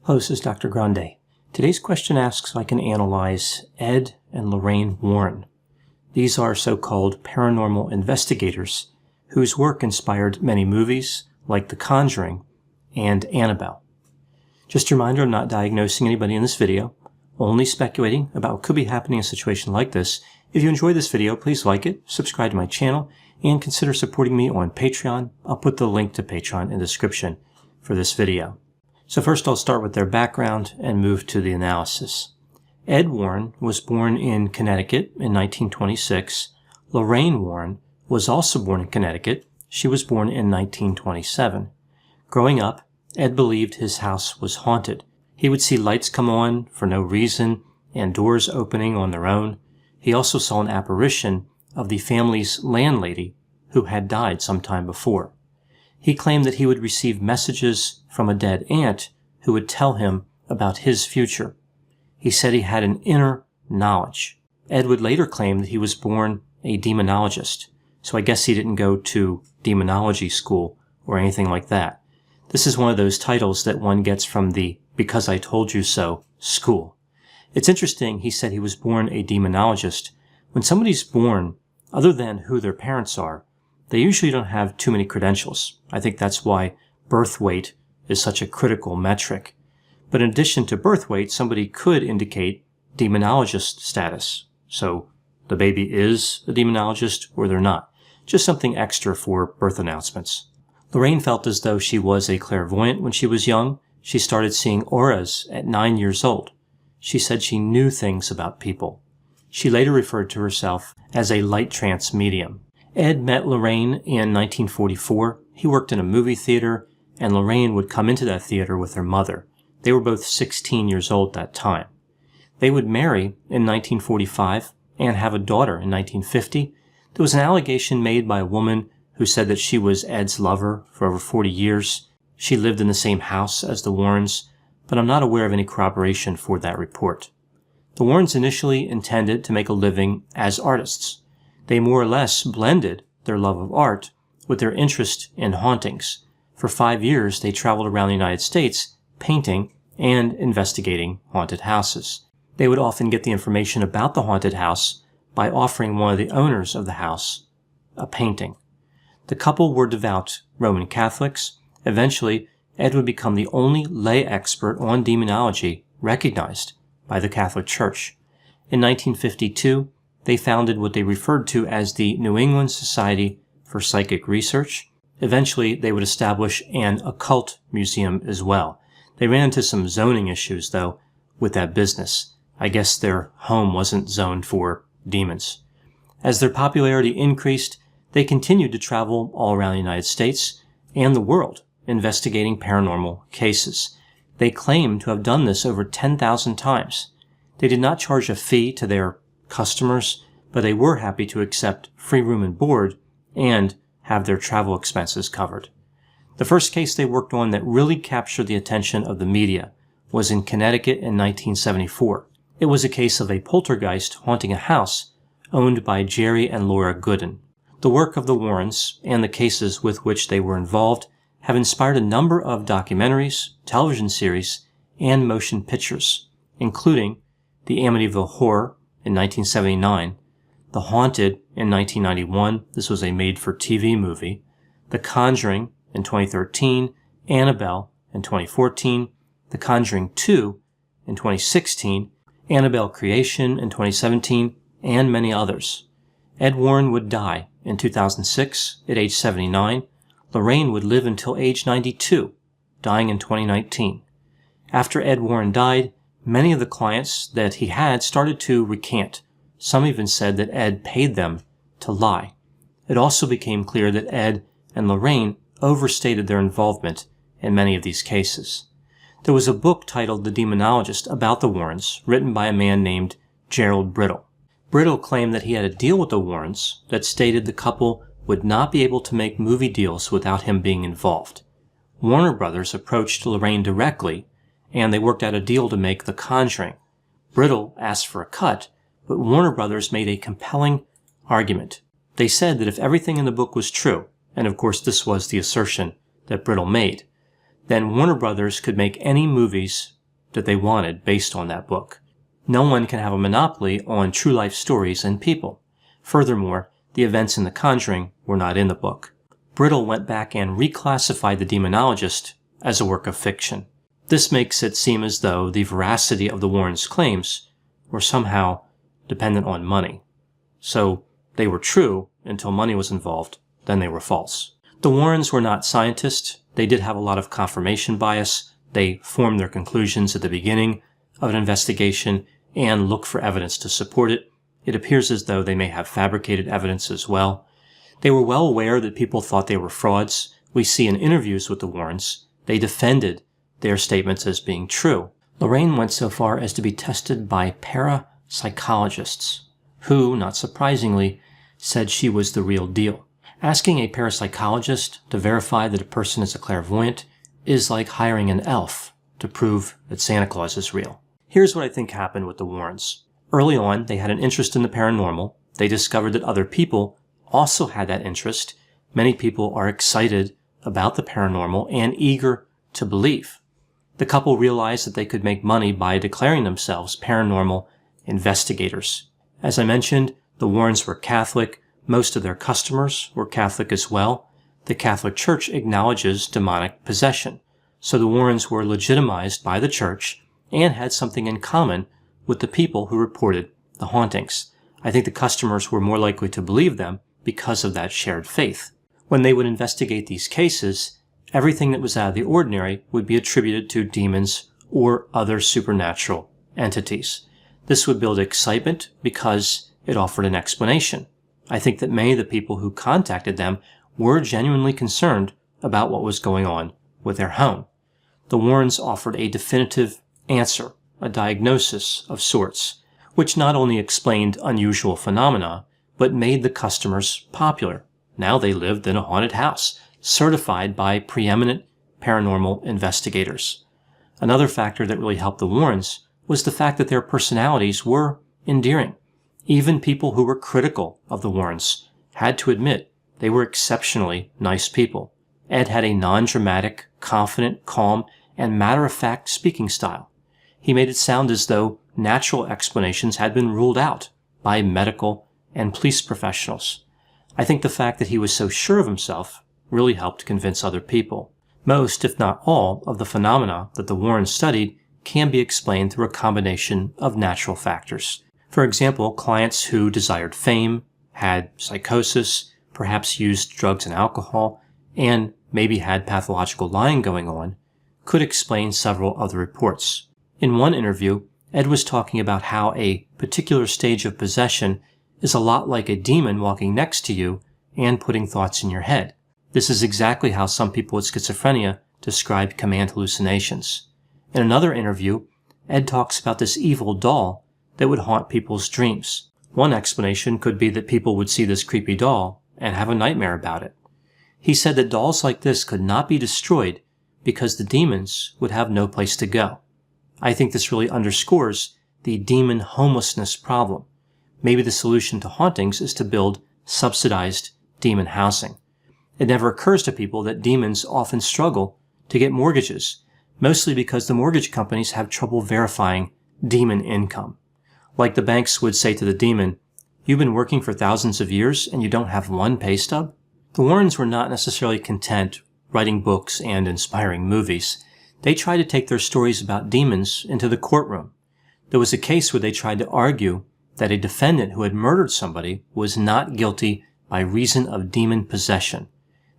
Hello, this is Dr. Grande. Today's question asks if I can analyze Ed and Lorraine Warren. These are so-called paranormal investigators whose work inspired many movies like The Conjuring and Annabelle. Just a reminder, I'm not diagnosing anybody in this video, only speculating about what could be happening in a situation like this. If you enjoyed this video, please like it, subscribe to my channel, and consider supporting me on Patreon. I'll put the link to Patreon in the description for this video. So first I'll start with their background and move to the analysis. Ed Warren was born in Connecticut in 1926. Lorraine Warren was also born in Connecticut. She was born in 1927. Growing up, Ed believed his house was haunted. He would see lights come on for no reason and doors opening on their own. He also saw an apparition of the family's landlady who had died some time before. He claimed that he would receive messages from a dead aunt who would tell him about his future. He said he had an inner knowledge. Ed would later claim that he was born a demonologist, so I guess he didn't go to demonology school or anything like that. This is one of those titles that one gets from the "because I told you so" school. It's interesting he said he was born a demonologist. When somebody's born, other than who their parents are, they usually don't have too many credentials. I think that's why birth weight is such a critical metric. But in addition to birth weight, somebody could indicate demonologist status. So the baby is a demonologist or they're not. Just something extra for birth announcements. Lorraine felt as though she was a clairvoyant when she was young. She started seeing auras at 9 years old. She said she knew things about people. She later referred to herself as a light trance medium. Ed met Lorraine in 1944. He worked in a movie theater, and Lorraine would come into that theater with her mother. They were both 16 years old at that time. They would marry in 1945 and have a daughter in 1950. There was an allegation made by a woman who said that she was Ed's lover for over 40 years. She lived in the same house as the Warrens, but I'm not aware of any corroboration for that report. The Warrens initially intended to make a living as artists. They more or less blended their love of art with their interest in hauntings. For 5 years, they traveled around the United States painting and investigating haunted houses. They would often get the information about the haunted house by offering one of the owners of the house a painting. The couple were devout Roman Catholics. Eventually, Ed would become the only lay expert on demonology recognized by the Catholic Church. In 1952, they founded what they referred to as the New England Society for Psychic Research. Eventually, they would establish an occult museum as well. They ran into some zoning issues, though, with that business. I guess their home wasn't zoned for demons. As their popularity increased, they continued to travel all around the United States and the world, investigating paranormal cases. They claimed to have done this over 10,000 times. They did not charge a fee to their customers, but they were happy to accept free room and board and have their travel expenses covered. The first case they worked on that really captured the attention of the media was in Connecticut in 1974. It was a case of a poltergeist haunting a house owned by Jerry and Laura Gooden. The work of the Warrens and the cases with which they were involved have inspired a number of documentaries, television series, and motion pictures, including The Amityville Horror in 1979, The Haunted in 1991, this was a made-for-TV movie, The Conjuring in 2013, Annabelle in 2014, The Conjuring 2 in 2016, Annabelle Creation in 2017, and many others. Ed Warren would die in 2006 at age 79. Lorraine would live until age 92, dying in 2019. After Ed Warren died, many of the clients that he had started to recant. Some even said that Ed paid them to lie. It also became clear that Ed and Lorraine overstated their involvement in many of these cases. There was a book titled The Demonologist about the Warrens, written by a man named Gerald Brittle. Brittle claimed that he had a deal with the Warrens that stated the couple would not be able to make movie deals without him being involved. Warner Brothers approached Lorraine directly, and they worked out a deal to make The Conjuring. Brittle asked for a cut, but Warner Brothers made a compelling argument. They said that if everything in the book was true, and of course this was the assertion that Brittle made, then Warner Brothers could make any movies that they wanted based on that book. No one can have a monopoly on true life stories and people. Furthermore, the events in The Conjuring were not in the book. Brittle went back and reclassified The Demonologist as a work of fiction. This makes it seem as though the veracity of the Warrens' claims were somehow dependent on money. So they were true until money was involved, then they were false. The Warrens were not scientists. They did have a lot of confirmation bias. They formed their conclusions at the beginning of an investigation and look for evidence to support it. It appears as though they may have fabricated evidence as well. They were well aware that people thought they were frauds. We see in interviews with the Warrens, they defended their statements as being true. Lorraine went so far as to be tested by parapsychologists, who, not surprisingly, said she was the real deal. Asking a parapsychologist to verify that a person is a clairvoyant is like hiring an elf to prove that Santa Claus is real. Here's what I think happened with the Warrens. Early on, they had an interest in the paranormal. They discovered that other people also had that interest. Many people are excited about the paranormal and eager to believe. The couple realized that they could make money by declaring themselves paranormal investigators. As I mentioned, the Warrens were Catholic. Most of their customers were Catholic as well. The Catholic Church acknowledges demonic possession. So the Warrens were legitimized by the church and had something in common with the people who reported the hauntings. I think the customers were more likely to believe them because of that shared faith. When they would investigate these cases, everything that was out of the ordinary would be attributed to demons or other supernatural entities. This would build excitement because it offered an explanation. I think that many of the people who contacted them were genuinely concerned about what was going on with their home. The Warrens offered a definitive answer, a diagnosis of sorts, which not only explained unusual phenomena, but made the customers popular. Now they lived in a haunted house, certified by preeminent paranormal investigators. Another factor that really helped the Warrens was the fact that their personalities were endearing. Even people who were critical of the Warrens had to admit they were exceptionally nice people. Ed had a non-dramatic, confident, calm, and matter-of-fact speaking style. He made it sound as though natural explanations had been ruled out by medical and police professionals. I think the fact that he was so sure of himself really helped convince other people. Most, if not all, of the phenomena that the Warrens studied can be explained through a combination of natural factors. For example, clients who desired fame, had psychosis, perhaps used drugs and alcohol, and maybe had pathological lying going on, could explain several other reports. In one interview, Ed was talking about how a particular stage of possession is a lot like a demon walking next to you and putting thoughts in your head. This is exactly how some people with schizophrenia describe command hallucinations. In another interview, Ed talks about this evil doll that would haunt people's dreams. One explanation could be that people would see this creepy doll and have a nightmare about it. He said that dolls like this could not be destroyed because the demons would have no place to go. I think this really underscores the demon homelessness problem. Maybe the solution to hauntings is to build subsidized demon housing. It never occurs to people that demons often struggle to get mortgages, mostly because the mortgage companies have trouble verifying demon income. Like the banks would say to the demon, "You've been working for thousands of years and you don't have one pay stub?" The Warrens were not necessarily content writing books and inspiring movies. They tried to take their stories about demons into the courtroom. There was a case where they tried to argue that a defendant who had murdered somebody was not guilty by reason of demon possession.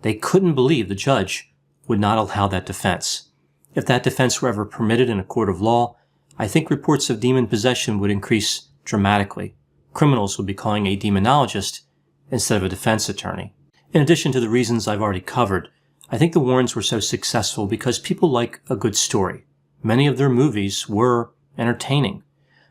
They couldn't believe the judge would not allow that defense. If that defense were ever permitted in a court of law, I think reports of demon possession would increase dramatically. Criminals would be calling a demonologist instead of a defense attorney. In addition to the reasons I've already covered, I think the Warrens were so successful because people like a good story. Many of their movies were entertaining.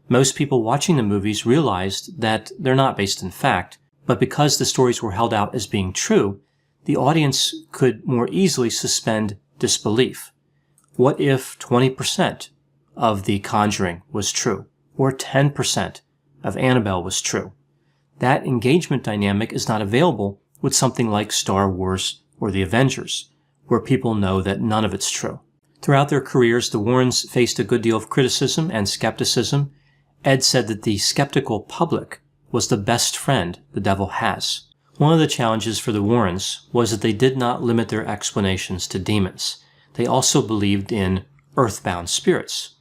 Most people watching the movies realized that they're not based in fact, but because the stories were held out as being true, the audience could more easily suspend disbelief. What if 20% of The Conjuring was true, or 10% of Annabelle was true? That engagement dynamic is not available with something like Star Wars or The Avengers, where people know that none of it's true. Throughout their careers, the Warrens faced a good deal of criticism and skepticism. Ed said that the skeptical public was the best friend the devil has. One of the challenges for the Warrens was that they did not limit their explanations to demons. They also believed in earthbound spirits.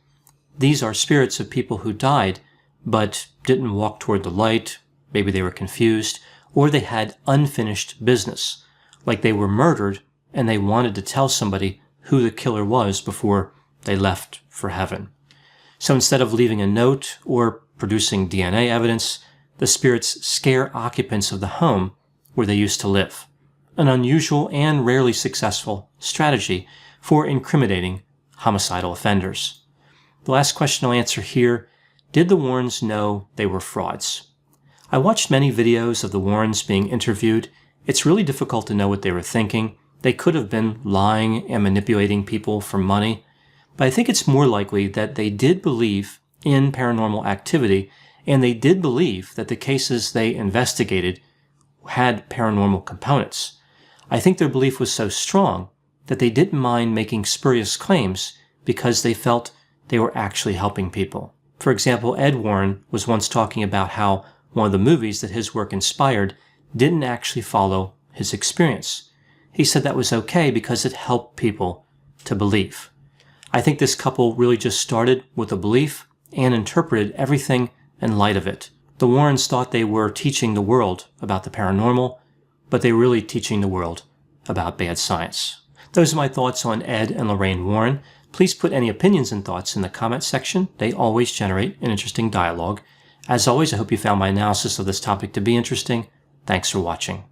These are spirits of people who died but didn't walk toward the light, maybe they were confused, or they had unfinished business, like they were murdered and they wanted to tell somebody who the killer was before they left for heaven. So instead of leaving a note or producing DNA evidence, the spirits scare occupants of the home where they used to live. An unusual and rarely successful strategy for incriminating homicidal offenders. The last question I'll answer here: did the Warrens know they were frauds? I watched many videos of the Warrens being interviewed. It's really difficult to know what they were thinking. They could have been lying and manipulating people for money, but I think it's more likely that they did believe in paranormal activity, and they did believe that the cases they investigated had paranormal components. I think their belief was so strong that they didn't mind making spurious claims because they felt they were actually helping people. For example, Ed Warren was once talking about how one of the movies that his work inspired didn't actually follow his experience. He said that was okay because it helped people to believe. I think this couple really just started with a belief and interpreted everything in light of it. The Warrens thought they were teaching the world about the paranormal, but they were really teaching the world about bad science. Those are my thoughts on Ed and Lorraine Warren. Please put any opinions and thoughts in the comment section. They always generate an interesting dialogue. As always, I hope you found my analysis of this topic to be interesting. Thanks for watching.